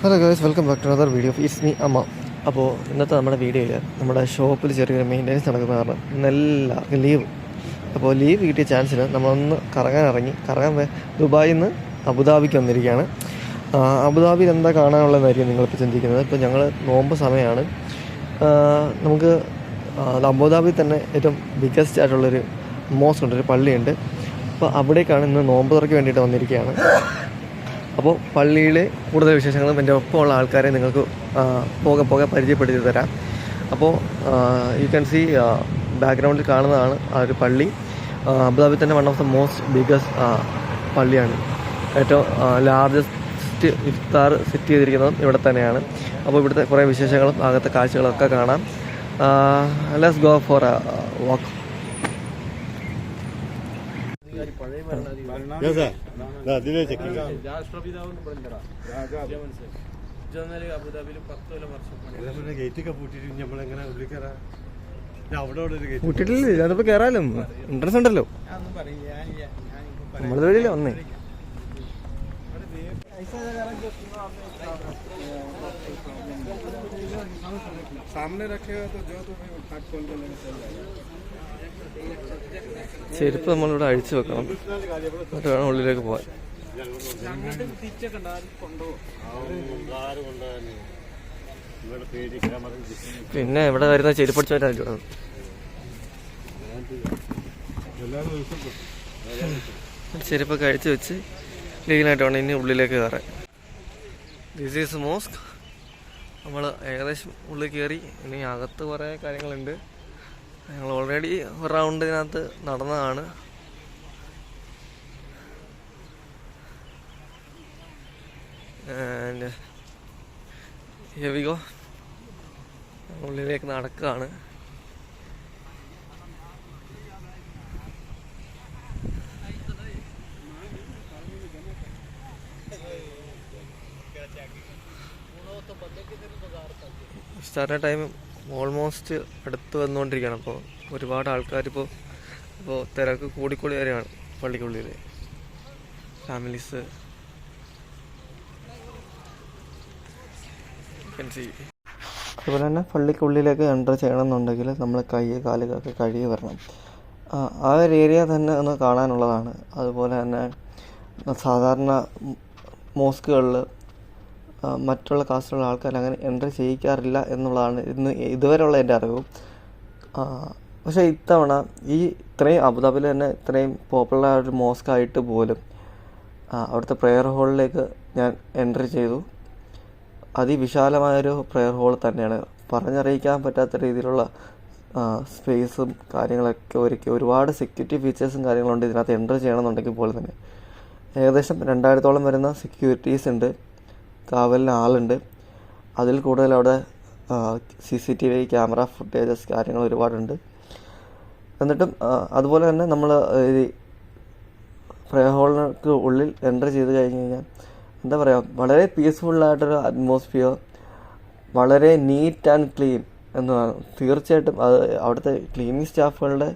Hello guys, welcome back to another video. It's me Amma. അപ്പോൾ ഇന്നത്തെ നമ്മുടെ വീഡിയോയിൽ നമ്മുടെ ഷോപ്പിൽ ചെറിയൊരു മെയിൻ്റെനൻസ് നടക്കുന്ന കാരണം ഇന്നെല്ലാവർക്കും ലീവ്. അപ്പോൾ ലീവ് കിട്ടിയ ചാൻസിന് നമ്മളൊന്ന് കറങ്ങാൻ ദുബായിൽ നിന്ന് അബുദാബിക്ക് വന്നിരിക്കുകയാണ്. അബുദാബിയിൽ എന്താ കാണാനുള്ളതായിരിക്കും നിങ്ങളിപ്പോൾ ചിന്തിക്കുന്നത്. ഇപ്പോൾ ഞങ്ങൾ നോമ്പ് സമയമാണ്. നമുക്ക് അബുദാബിയിൽ തന്നെ ഏറ്റവും ബിഗ്ഗസ്റ്റ് ആയിട്ടുള്ളൊരു മോസ്ക് ഉണ്ട്, ഒരു പള്ളിയുണ്ട്. അപ്പോൾ അവിടേക്കാണ് ഇന്ന് നോമ്പ് തുറയ്ക്ക് വേണ്ടിയിട്ട് വന്നിരിക്കുകയാണ്. അപ്പോൾ പള്ളിയിലെ കൂടുതൽ വിശേഷങ്ങളും എൻ്റെ ഒപ്പമുള്ള ആൾക്കാരെ നിങ്ങൾക്ക് പോകെ പരിചയപ്പെടുത്തി തരാം. അപ്പോൾ യു ക്യാൻ സീ ബാക്ക്ഗ്രൗണ്ടിൽ കാണുന്നതാണ് ആ ഒരു പള്ളി. അബുദാബി തന്നെ one of the most biggest പള്ളിയാണ്. ഏറ്റവും ലാർജസ്റ്റ് ഇഫ്താർ സെറ്റ് ചെയ്തിരിക്കുന്നതും ഇവിടെ തന്നെയാണ്. അപ്പോൾ ഇവിടുത്തെ കുറേ വിശേഷങ്ങളും അകത്തെ കാഴ്ചകളൊക്കെ കാണാം. Let's go for a walk. കൂട്ടിട്ടില്ല, അതിപ്പോ കേറാലോ, ഇൻട്രസ്റ്റ് ഉണ്ടല്ലോ. നമ്മളത് വഴിയില്ല വന്നേ. ചെരുപ്പ് നമ്മളിവിടെ അഴിച്ചു വെക്കണം, എന്നിട്ട് വേണം ഉള്ളിലേക്ക് പോകാൻ. പിന്നെ ഇവിടെ വരുന്ന ചെരുപ്പടിച്ചവരാണ്. ചെരുപ്പൊക്കെ അഴിച്ചു വെച്ച് ലീഗലായിട്ട് വേണം ഇനി ഉള്ളിലേക്ക് കയറാൻ. This is mosque. നമ്മൾ ഏകദേശം ഉള്ളിൽ കയറി. ഇനി അകത്ത് കുറേ കാര്യങ്ങളുണ്ട്. ഞങ്ങൾ ഓൾറെഡി ഒരു റൗണ്ട് ഇതിനകത്ത് നടന്നതാണ്. And here we go. ഉള്ളിലേക്ക് നടക്കുകയാണ്. ഇഫ്താറിൻ്റെ ടൈം ഓൾമോസ്റ്റ് അടുത്ത് വന്നുകൊണ്ടിരിക്കുകയാണ്. അപ്പോൾ ഒരുപാട് ആൾക്കാരിപ്പോൾ തിരക്ക് കൂടിക്കൂടി വരെയാണ് പള്ളിക്കുള്ളിൽ. ഫാമിലീസ് അതുപോലെ തന്നെ പള്ളിക്കുള്ളിലേക്ക് എൻ്റർ ചെയ്യണമെന്നുണ്ടെങ്കിൽ നമ്മൾ കൈ കാലുകളൊക്കെ കഴുകി വരണം. ആ ഒരു ഏരിയ തന്നെ ഒന്ന് കാണാനുള്ളതാണ്. അതുപോലെ തന്നെ സാധാരണ മോസ്കുകളിൽ മറ്റുള്ള കാസ്റ്റിലുള്ള ആൾക്കാർ അങ്ങനെ എൻ്റർ ചെയ്യിക്കാറില്ല എന്നുള്ളതാണ് ഇതുവരെയുള്ള എൻ്റെ അറിവ്. പക്ഷേ ഇത്തവണ ഇത്രയും അബുദാബിയിൽ തന്നെ ഇത്രയും പോപ്പുലർ ഒരു മോസ്ക് ആയിട്ട് പോലും അവിടുത്തെ പ്രെയർ ഹാളിലേക്ക് ഞാൻ എൻ്റർ ചെയ്തു. അതിവിശാലമായൊരു പ്രെയർ ഹാൾ തന്നെയാണ്. പറഞ്ഞറിയിക്കാൻ പറ്റാത്ത രീതിയിലുള്ള സ്പേസും കാര്യങ്ങളൊക്കെ ഒരുക്കി ഒരുപാട് സെക്യൂരിറ്റി ഫീച്ചേഴ്സും കാര്യങ്ങളുണ്ട് ഇതിനകത്ത് എൻ്റർ ചെയ്യണമെന്നുണ്ടെങ്കിൽ പോലെ തന്നെ. ഏകദേശം 2000-ഓളം വരുന്ന സെക്യൂരിറ്റീസ് ഉണ്ട്, കാവലിന് ആളുണ്ട്. അതിൽ കൂടുതൽ അവിടെ CCTV ക്യാമറ ഫുട്ടേജസ് കാര്യങ്ങൾ ഒരുപാടുണ്ട്. എന്നിട്ടും അതുപോലെ തന്നെ നമ്മൾ ഈ പ്രെയർ ഹാളിനൊക്കെ ഉള്ളിൽ എൻ്റർ ചെയ്ത് കഴിഞ്ഞ് കഴിഞ്ഞാൽ എന്താ പറയുക, വളരെ പീസ്ഫുള്ളായിട്ടൊരു അറ്റ്മോസ്ഫിയർ, വളരെ നീറ്റ് ആൻഡ് ക്ലീൻ എന്നതാണ്. തീർച്ചയായിട്ടും അത് അവിടുത്തെ ക്ലീനിങ് സ്റ്റാഫുകളുടെ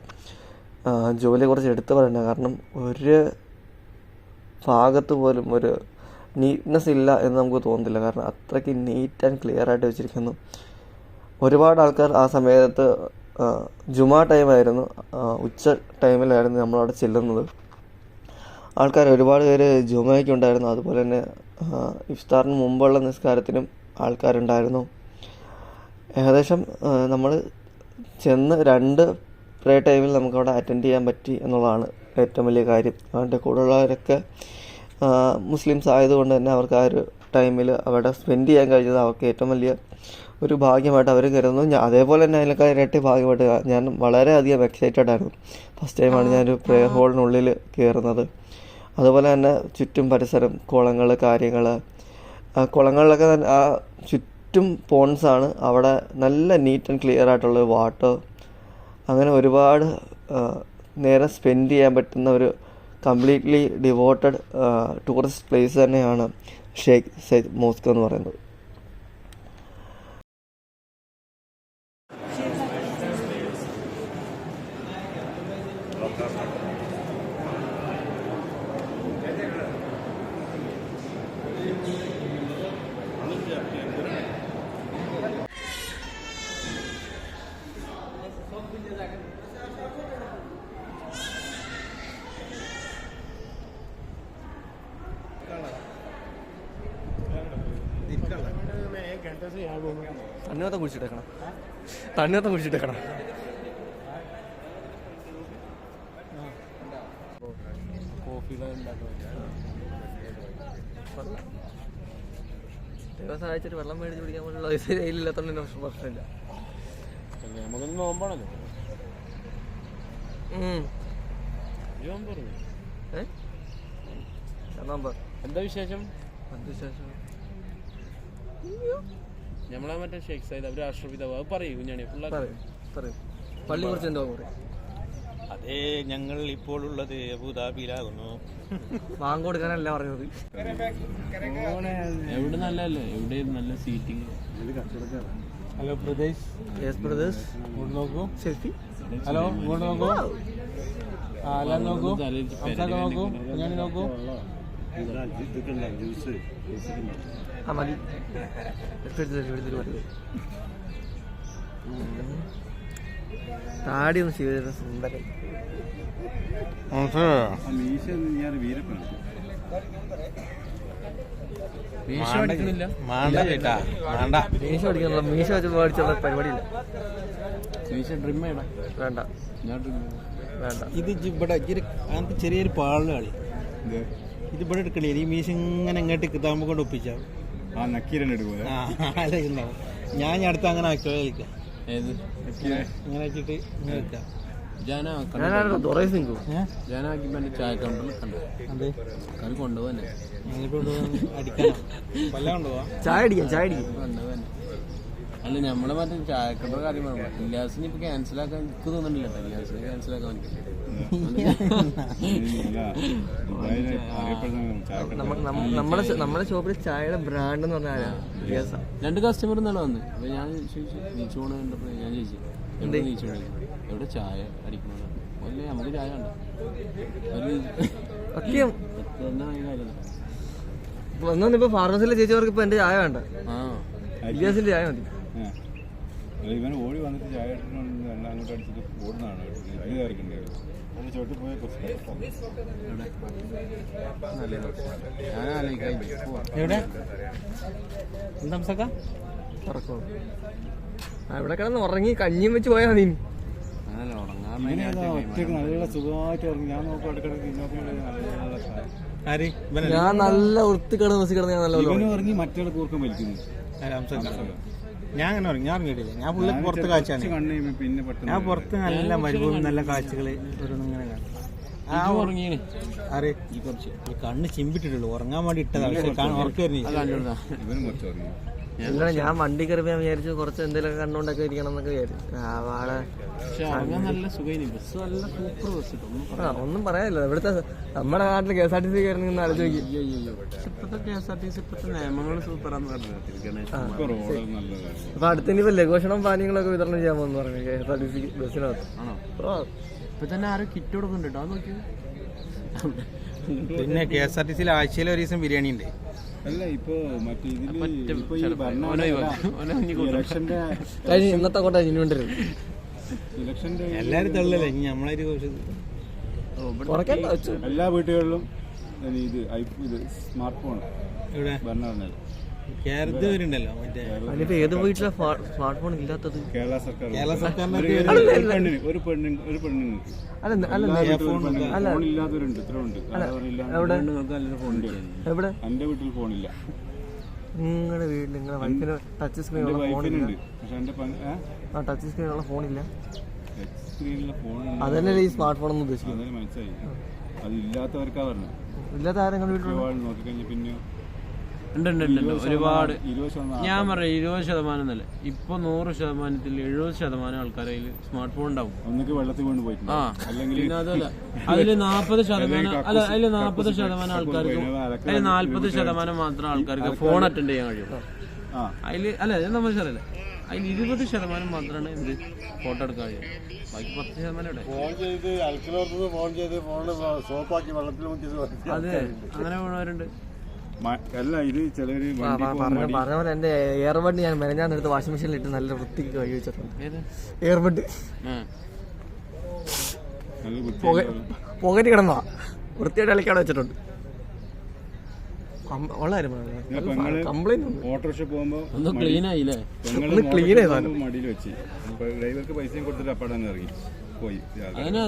ജോലി കുറച്ച് എടുത്തു പറയണ്ട. കാരണം ഒരു ഭാഗത്ത് പോലും ഒരു നീറ്റ്നെസ് ഇല്ല എന്ന് നമുക്ക് തോന്നുന്നില്ല. കാരണം അത്രയ്ക്ക് നീറ്റ് ആൻഡ് ക്ലിയർ ആയിട്ട് വെച്ചിരിക്കുന്നു. ഒരുപാട് ആൾക്കാർ ആ സമയത്ത് ജുമാ ടൈമായിരുന്നു, ഉച്ച ടൈമിലായിരുന്നു നമ്മളവിടെ ചെല്ലുന്നത്. ആൾക്കാർ ഒരുപാട് പേര് ജുമയ്ക്ക് ഉണ്ടായിരുന്നു. അതുപോലെ തന്നെ ഇഫ്താറിന് മുമ്പുള്ള നിസ്കാരത്തിനും ആൾക്കാരുണ്ടായിരുന്നു. ഏകദേശം നമ്മൾ ചെന്ന് 2 പ്രേ ടൈമിൽ നമുക്കവിടെ അറ്റൻഡ് ചെയ്യാൻ പറ്റി എന്നുള്ളതാണ് ഏറ്റവും വലിയ കാര്യം. അവൻ്റെ കൂടെയുള്ളവരൊക്കെ മുസ്ലിംസ് ആയതുകൊണ്ട് തന്നെ അവർക്ക് ആ ഒരു ടൈമിൽ അവിടെ സ്പെൻഡ് ചെയ്യാൻ കഴിഞ്ഞത് അവർക്ക് ഏറ്റവും വലിയ ഒരു ഭാഗ്യമായിട്ട് അവർ കരുതുന്നു. അതേപോലെ തന്നെ അതിനൊക്കെ ഇരട്ടി ഭാഗ്യമായിട്ട് ഞാൻ വളരെയധികം എക്സൈറ്റഡ് ആയിരുന്നു. ഫസ്റ്റ് ടൈമാണ് ഞാനൊരു പ്രെയർ ഹാളിനുള്ളിൽ കയറുന്നത്. അതുപോലെ തന്നെ ചുറ്റും പരിസരം, കുളങ്ങൾ, കാര്യങ്ങൾ, കുളങ്ങളിലൊക്കെ ആ ചുറ്റും പോൺസാണ്. അവിടെ നല്ല നീറ്റ് ആൻഡ് ക്ലിയർ ആയിട്ടുള്ള വാട്ടർ. അങ്ങനെ ഒരുപാട് നേരം സ്പെൻഡ് ചെയ്യാൻ പറ്റുന്ന ഒരു കംപ്ലീറ്റ്ലി ഡിവോട്ടഡ് ടൂറിസ്റ്റ് പ്ലേസ് തന്നെയാണ് ഷെയ്ഖ് സയ്യിദ് മോസ്ക് എന്ന് പറയുന്നത്. തണ്ണിമത്തം കുടിച്ചിട്ടേക്കണം, തണ്ണിമത്തം കുടിച്ചിട്ടേക്കണം. ദിവസം അയച്ചിട്ട് വെള്ളം മേടിച്ച് കുടിക്കാൻ പോലുള്ള പൈസ കയ്യിലില്ലാത്തതുകൊണ്ട് പ്രശ്നമില്ല. നമുക്കൊന്ന് നോമ്പാണല്ലോ. എന്താ വിശേഷം? നമ്മളെ മറ്റേ ഷെയ്ഖ് സയ്യിദ് അവര് രാഷ്ട്രപിതാവ് അത് പറയൂ കുഞ്ഞാണി. പള്ളിയെ കുറിച്ച് എന്തോ അതെ, ഞങ്ങൾ ഇപ്പോൾ ഉള്ളത് അബുദാബിയിലാകുന്നു. ബാങ്ക് കൊടുക്കാനല്ല പറഞ്ഞത്. എവിടെ നല്ലല്ലേ, എവിടെ നല്ല സീറ്റിംഗ്. ഹലോ പ്രദേശ്. ഇങ്ങോട്ട് നോക്കൂ. സെൽഫി. ഹലോ, ഇങ്ങോട്ട് നോക്കൂ. എല്ലാം നോക്കൂ. നോക്കൂ, കുഞ്ഞാണി നോക്കൂ. ആ മതി, എടുത്തിട്ട് മതി. താടി ഒന്ന് ചെയ്ത സുന്ദരം. മീശ അടിക്കണില്ല. മീശ അടിക്കണല്ലോ, മീശ വെച്ച് മേടിച്ചുള്ള പരിപാടിയില്ല. മീശ ഡ്രിം ചെയ്യണം. വേണ്ട, ഞാൻ ഡ്രിം വേണ്ട. ഇത് ഇവിടെ അങ്ങനത്തെ ചെറിയൊരു പാളിന് കളി. ഇത് ഇവിടെ എടുക്കണേ. ഈ മീശ ഇങ്ങനെ ഇങ്ങോട്ട് കിതാമ്പ് കൊണ്ട് ഒപ്പിച്ചാ ഉണ്ടാവും. ഞാൻ അടുത്ത് അങ്ങനെ ആക്കി കളിക്കാം. ഏത് ഇങ്ങനെ വെച്ചിട്ട് ഇങ്ങനെ വെക്കാം. ജാനാക്കി ചായ കൗണ്ടറിൽ കണ്ടു. അതെ, അത് കൊണ്ടുപോകാനെ അങ്ങോട്ട് കൊണ്ടുപോകാൻ അടിക്കണം. കൊല്ലം കൊണ്ടുപോവാ. ചായ അടിക്കാം. കൊണ്ടുപോകാനെ അല്ല, നമ്മളെ മറ്റേ ചായക്കട കാര്യം പറഞ്ഞു. ഇല്ലാസിന് ഇപ്പൊ ക്യാൻസലാക്കാൻ എനിക്ക് തോന്നുന്നില്ല. ഇല്ലാസിനെ ക്യാൻസലാക്കാൻ നമ്മുടെ ഷോപ്പിൽ ചായയുടെ ബ്രാൻഡ് എന്ന് പറഞ്ഞാൽ 2 കസ്റ്റമർ ഇന്നലെ വന്ന്. അപ്പൊ ഞാൻ ചോദിച്ചു നീച്ചോണ് കണ്ടപ്പോ ഞാൻ ചോദിച്ചു എവിടെ നീച്ചോണ്, എവിടെ ചായ അടിക്കണോ? അല്ലേ നമുക്ക് ചായ ഉണ്ടോ? ഇപ്പൊ ഫാർമസിയിലെ ചേച്ചിമാർക്ക് ഇപ്പൊ എന്റെ ചായ വേണ്ട. ഇലിയാസിന്റെ ചായ മതി. ഇവൻ ഓടി വന്നിട്ട് ചായ അങ്ങോട്ട് അടിച്ചിട്ട് ഓടുന്നതാണ്. ചോട്ടി പോയ എവിടെ എന്താ ഇവിടെ കിടന്ന് ഉറങ്ങി കഞ്ഞിയും വെച്ച് പോയാ മതി. ഒറ്റക്ക് നല്ല സുഖമായിട്ട് ഇറങ്ങി. ഞാൻ നോക്കും അടുക്കിടക്ക് ഞാൻ നല്ല വൃത്തിക്കിടന്ന് ബസ് കിടന്ന് ഞാൻ നല്ല ഇറങ്ങി മറ്റേ കൂർക്കം വലിക്കുന്നു. ഞാൻ അങ്ങനെ ഉറങ്ങി. ഞാൻ ഇറങ്ങിയിട്ടില്ല. ഞാൻ പുള്ളി പുറത്ത് കാഴ്ചയാണ്. പിന്നെ ഞാൻ പുറത്ത് നല്ല മരുഭൂമി, നല്ല കാഴ്ചകള് ഓരോന്നിങ്ങനെ കാണും. ആരെ ഈ കണ്ണ് ചിമ്പിട്ടിട്ടുള്ളൂ. ഉറങ്ങാൻ വേണ്ടി ഇട്ടതാണ്. ഉറക്കം ഇവനും കുറച്ച് ഉറങ്ങി. ഞാൻ വണ്ടി കയറി ഞാൻ വിചാരിച്ചു കുറച്ച് എന്തെങ്കിലുമൊക്കെ കണ്ടുകൊണ്ടൊക്കെ ഇരിക്കണം എന്നൊക്കെ വിചാരിച്ചു. നല്ല സുഖം. ബസ് നല്ല സൂപ്പർ ബസ്. ഒന്നും പറയാനില്ല. ഇവിടുത്തെ നമ്മുടെ നാട്ടിൽ KSRTC കയറി നിന്ന് ആലോചിക്കും. ഇപ്പത്തെ KSRTC ഇപ്പത്തെ നിയമങ്ങൾ സൂപ്പറാന്ന് പറഞ്ഞു. നല്ലതാണ്. അപ്പൊ അടുത്ത ഇനിയിപ്പോ ലഘുഭക്ഷണം പാനീയങ്ങളൊക്കെ വിതരണം ചെയ്യാൻ പോകുന്നു പറഞ്ഞു KSRTC ബസ്സിനകത്ത്. ആണോ? ഇപ്പൊ തന്നെ ആരോ കിറ്റ് കൊടുക്കുന്നുണ്ട്. അത് നോക്കിയത്. പിന്നെ KSRTC ആഴ്ചയിൽ ഒരു ദിവസം ബിരിയാണി ഉണ്ട്. അല്ല ഇപ്പൊ മറ്റേ ഇതില് ഇന്നത്തെ കോട്ട ഇനിയുണ്ടല്ലോ. ഇലക്ഷന്റെ എല്ലാരും തള്ളല്ലേ നമ്മളൊരു എല്ലാ വീട്ടുകളിലും ഇത് സ്മാർട്ട് ഫോൺ ഇവിടെ ഭരണഘടന കേരളത്തിൽ വരുന്നുണ്ടല്ലോ. മറ്റേ അതിപ്പോ ഏത് വീട്ടിലെ സ്മാർട്ട് ഫോൺ ഇല്ലാത്തത്? കേരള സർക്കാർ. ഒരു പെണ്ണുങ്ങൾക്ക് ഫോണില്ലാത്തവരുണ്ട്. ഇത്ര ഉണ്ട്. എവിടെ? എന്റെ വീട്ടിൽ ഫോണില്ല. നിങ്ങളുടെ വീട്ടിൽ നിങ്ങളുടെ വൈഫിന് ടച്ച് സ്ക്രീനുള്ള ഫോണില്ല. പക്ഷെ എന്റെ ടച്ച് സ്ക്രീനുള്ള ഫോണില്ല. ടച്ച് സ്ക്രീനിലെ ഫോൺ അതല്ലേ ഈ സ്മാർട്ട് ഫോൺ എന്ന് ഉദ്ദേശിക്കുന്നത്. അതല്ലേ മനസ്സിലായി. അത് ഇല്ലാത്തവർക്കാ പറഞ്ഞത്. ഇല്ലാത്ത ആരെങ്കിലും വീട്ടിൽ നോക്കിക്കഴിഞ്ഞാൽ പിന്നെ ഉണ്ട് ഒരുപാട്. ഞാൻ പറയാം 20% എന്നല്ല, ഇപ്പൊ 100%-ൽ 70% ആൾക്കാരെ സ്മാർട്ട് ഫോൺ ഉണ്ടാവും. ഒന്നൊക്കെ വെള്ളത്തിൽ കൊണ്ട് പോയിട്ടുണ്ട്. പിന്നെ അതല്ല, അതില് 40% അല്ല, അതില് 40% ആൾക്കാർക്കും, അതിൽ 40% മാത്രം ആൾക്കാർക്ക് ഫോൺ അറ്റൻഡ് ചെയ്യാൻ കഴിയും. അതില് അല്ല, ഇത് നമ്മൾ ശരിയല്ലേ, അതിൽ 20% മാത്രമാണ് എന്ത് ഫോട്ടോ എടുക്കാൻ കഴിയും. ബാക്കി 10% ഇവിടെ. അതെ, അങ്ങനെ പോണവരുണ്ട്. അല്ല ഇത് ചിലര് പറഞ്ഞ പോലെ എന്റെ എയർബഡ് ഞാൻ മെനഞ്ഞാന്നെടുത്ത് വാഷിംഗ് മെഷീനിൽ ഇട്ട് നല്ല വൃത്തിക്ക് കഴുകി വെച്ചിട്ടുണ്ട്. എയർബഡ് പോക്കറ്റ് കിടന്നോ വൃത്തിയായിട്ട് കളിക്കാടെ വെച്ചിട്ടുണ്ട്. കംപ്ലൈന്റ് ഓട്ടോറിക്ഷ പോകുമ്പോ ഒന്ന് ക്ലീൻ ആയില്ലേ? പെങ്ങള് മടിയിൽ വെച്ച് ഡ്രൈവർക്ക് പൈസയും കൊടുത്തിട്ട് അപ്പാടെ ഇറങ്ങി പോയി. അതിന്